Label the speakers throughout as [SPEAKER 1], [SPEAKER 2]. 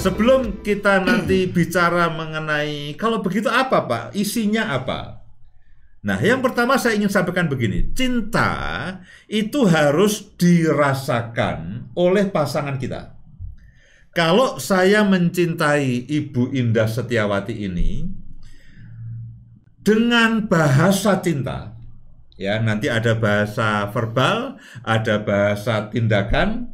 [SPEAKER 1] sebelum kita nanti bicara mengenai kalau begitu apa Pak, isinya apa? Nah, yang pertama saya ingin sampaikan begini, cinta itu harus dirasakan oleh pasangan kita. Kalau saya mencintai Ibu Indah Setiawati ini dengan bahasa cinta, ya nanti ada bahasa verbal, ada bahasa tindakan,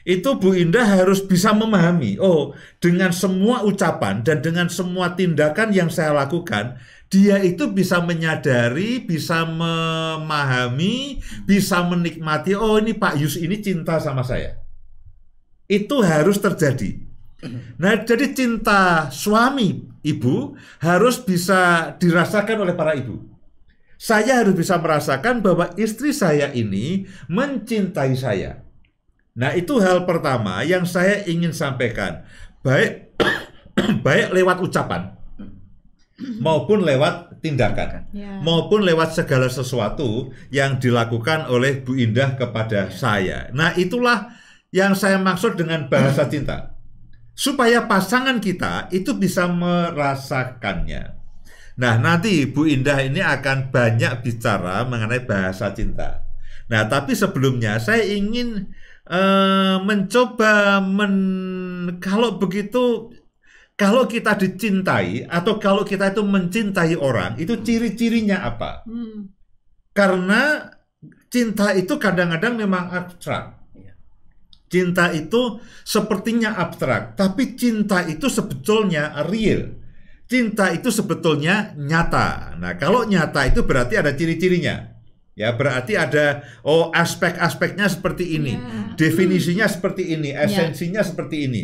[SPEAKER 1] itu Bu Indah harus bisa memahami, oh dengan semua ucapan dan dengan semua tindakan yang saya lakukan, dia itu bisa menyadari, bisa memahami, bisa menikmati, oh ini Pak Yus ini cinta sama saya. Itu harus terjadi. Nah, jadi cinta suami ibu harus bisa dirasakan oleh para ibu. Saya harus bisa merasakan bahwa istri saya ini mencintai saya. Nah, itu hal pertama yang saya ingin sampaikan. Baik baik lewat ucapan maupun lewat tindakan, maupun lewat segala sesuatu yang dilakukan oleh Bu Indah kepada saya. Nah, itulah yang saya maksud dengan bahasa cinta, supaya pasangan kita itu bisa merasakannya. Nah, nanti Bu Indah ini akan banyak bicara mengenai bahasa cinta. Nah, tapi sebelumnya saya ingin mencoba kalau begitu, kalau kita dicintai atau kalau kita itu mencintai orang, itu ciri-cirinya apa? Karena cinta itu kadang-kadang memang abstrak. Cinta itu sepertinya abstrak, tapi cinta itu sebetulnya real. Cinta itu sebetulnya nyata. Nah, kalau nyata itu berarti ada ciri-cirinya. Ya, berarti ada aspek-aspeknya seperti ini. Definisinya seperti ini, esensinya seperti ini.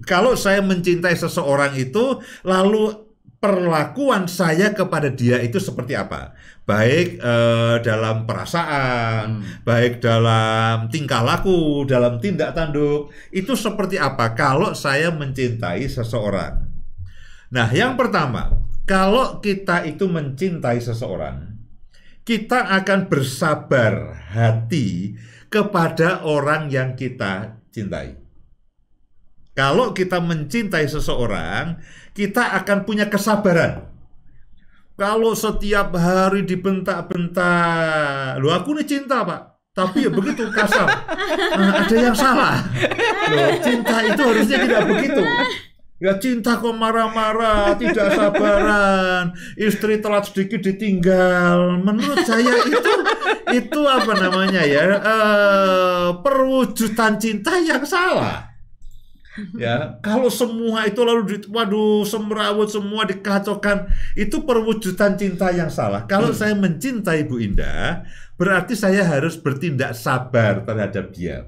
[SPEAKER 1] Kalau saya mencintai seseorang itu, lalu perlakuan saya kepada dia itu seperti apa? Baik dalam perasaan, baik dalam tingkah laku, dalam tindak tanduk, itu seperti apa kalau saya mencintai seseorang? Nah, yang pertama, kalau kita itu mencintai seseorang, kita akan bersabar hati kepada orang yang kita cintai. Kalau kita mencintai seseorang, kita akan punya kesabaran. Kalau setiap hari dibentak-bentak, loh aku ini cinta Pak, tapi ya begitu kasar, ada yang salah. Loh, cinta itu harusnya tidak begitu. Ya cinta kok marah-marah, tidak sabaran, istri telat sedikit ditinggal. Menurut saya itu apa namanya ya, perwujudan cinta yang salah. Ya, kalau semua itu lalu semrawut semua dikacaukan, itu perwujudan cinta yang salah. Kalau saya mencintai Bu Indah, berarti saya harus bertindak sabar terhadap dia.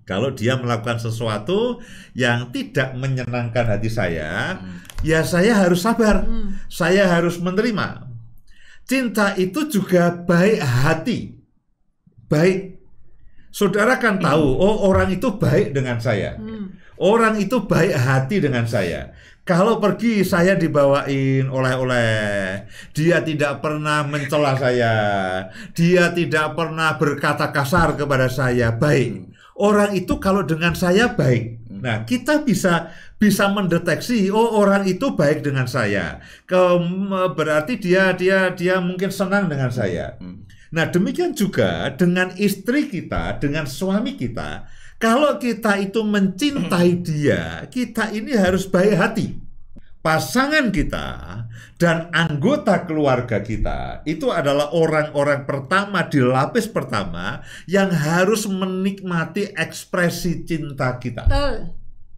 [SPEAKER 1] Kalau dia melakukan sesuatu yang tidak menyenangkan hati saya, ya saya harus sabar. Saya harus menerima. Cinta itu juga baik hati. Baik. Saudara kan tahu, oh orang itu baik dengan saya. Orang itu baik hati dengan saya. Kalau pergi saya dibawain oleh-oleh. Dia tidak pernah mencela saya. Dia tidak pernah berkata kasar kepada saya. Baik. Orang itu kalau dengan saya baik. Nah, kita bisa mendeteksi, oh orang itu baik dengan saya. Berarti dia mungkin senang dengan saya. Nah, demikian juga dengan istri kita, dengan suami kita. Kalau kita itu mencintai dia, kita ini harus baik hati. Pasangan kita dan anggota keluarga kita itu adalah orang-orang pertama di lapis pertama yang harus menikmati ekspresi cinta kita.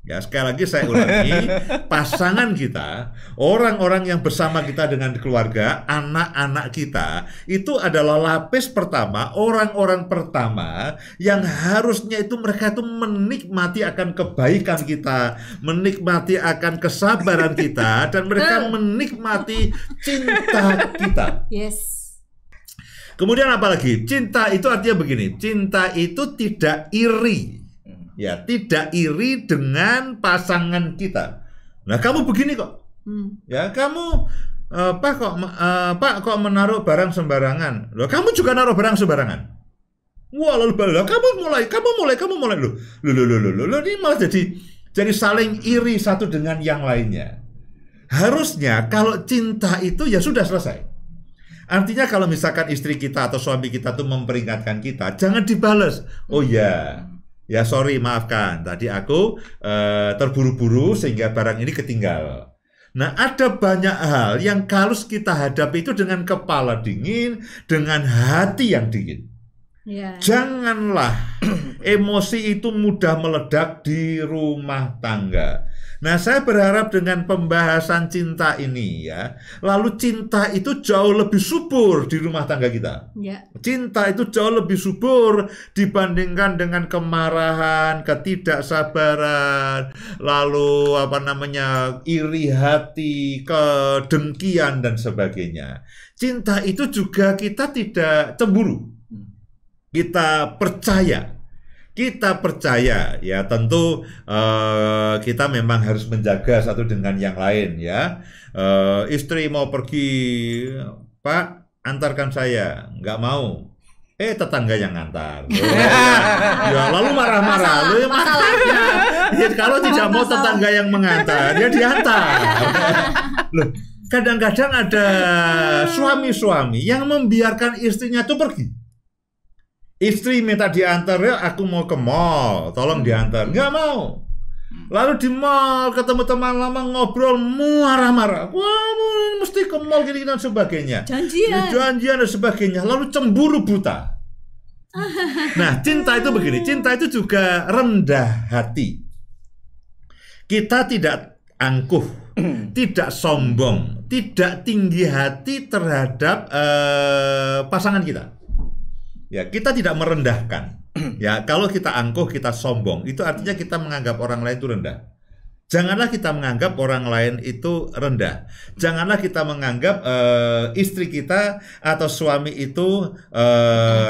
[SPEAKER 1] Ya, sekali lagi saya ulangi, pasangan kita, orang-orang yang bersama kita dengan keluarga, anak-anak kita, itu adalah lapis pertama, orang-orang pertama yang harusnya itu mereka itu menikmati akan kebaikan kita, menikmati akan kesabaran kita, dan mereka menikmati cinta kita.
[SPEAKER 2] Yes.
[SPEAKER 1] Kemudian apa lagi? Cinta itu artinya begini, cinta itu tidak iri. Ya, tidak iri dengan pasangan kita. Nah, kamu begini kok. Ya, kamu Pak kok menaruh barang sembarangan. Loh, kamu juga naruh barang sembarangan. Wah, lalu kamu mulai loh. Loh, ini malah Jadi saling iri satu dengan yang lainnya. Harusnya kalau cinta itu ya sudah selesai. Artinya kalau misalkan istri kita atau suami kita tuh memperingatkan kita, jangan dibales. Oh ya, ya sorry maafkan. Tadi aku terburu-buru sehingga barang ini ketinggal. Nah, ada banyak hal yang harus kita hadapi itu dengan kepala dingin, dengan hati yang dingin.
[SPEAKER 2] Ya.
[SPEAKER 1] Janganlah emosi itu mudah meledak di rumah tangga. Nah, saya berharap dengan pembahasan cinta ini ya, lalu cinta itu jauh lebih subur di rumah tangga kita.
[SPEAKER 2] Ya.
[SPEAKER 1] Cinta itu jauh lebih subur dibandingkan dengan kemarahan, ketidaksabaran, lalu iri hati, kedengkian dan sebagainya. Cinta itu juga kita tidak cemburu. Kita percaya ya, tentu kita memang harus menjaga satu dengan yang lain ya. Istri mau pergi, Pak antarkan saya, nggak mau, tetangga yang ngantar. Ya, lalu marah-marah. Masalahnya ya, kalau tidak mau tetangga yang mengantar, ya diantar. Loh, kadang-kadang ada suami-suami yang membiarkan istrinya itu pergi. Istri minta diantar, ya aku mau ke mall, tolong diantar. Nggak mau. Lalu di mall ketemu teman lama ngobrol marah-marah. Wah, mesti ke mall gini dan sebagainya. Janjian dan sebagainya. Lalu cemburu buta. Nah, cinta itu begini. Cinta itu juga rendah hati. Kita tidak angkuh, tidak sombong, tidak tinggi hati terhadap pasangan kita. Ya, kita tidak merendahkan. Ya, kalau kita angkuh, kita sombong, itu artinya kita menganggap orang lain itu rendah. Janganlah kita menganggap orang lain itu rendah. Janganlah kita menganggap istri kita atau suami itu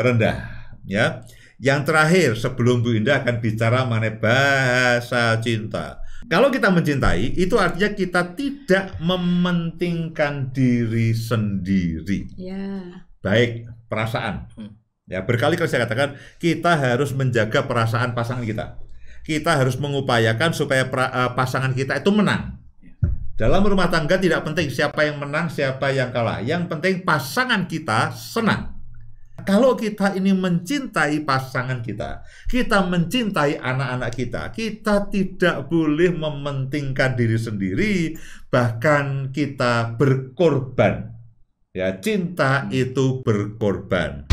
[SPEAKER 1] rendah. Ya, yang terakhir sebelum Bu Indah akan bicara mengenai bahasa cinta. Kalau kita mencintai, itu artinya kita tidak mementingkan diri sendiri.
[SPEAKER 2] Ya.
[SPEAKER 1] Baik perasaan. Ya, berkali-kali saya katakan kita harus menjaga perasaan pasangan kita. Kita harus mengupayakan supaya pasangan kita itu menang. Dalam rumah tangga tidak penting siapa yang menang, siapa yang kalah. Yang penting pasangan kita senang. Kalau kita ini mencintai pasangan kita mencintai anak-anak kita tidak boleh mementingkan diri sendiri, bahkan kita berkorban. Ya, cinta itu berkorban.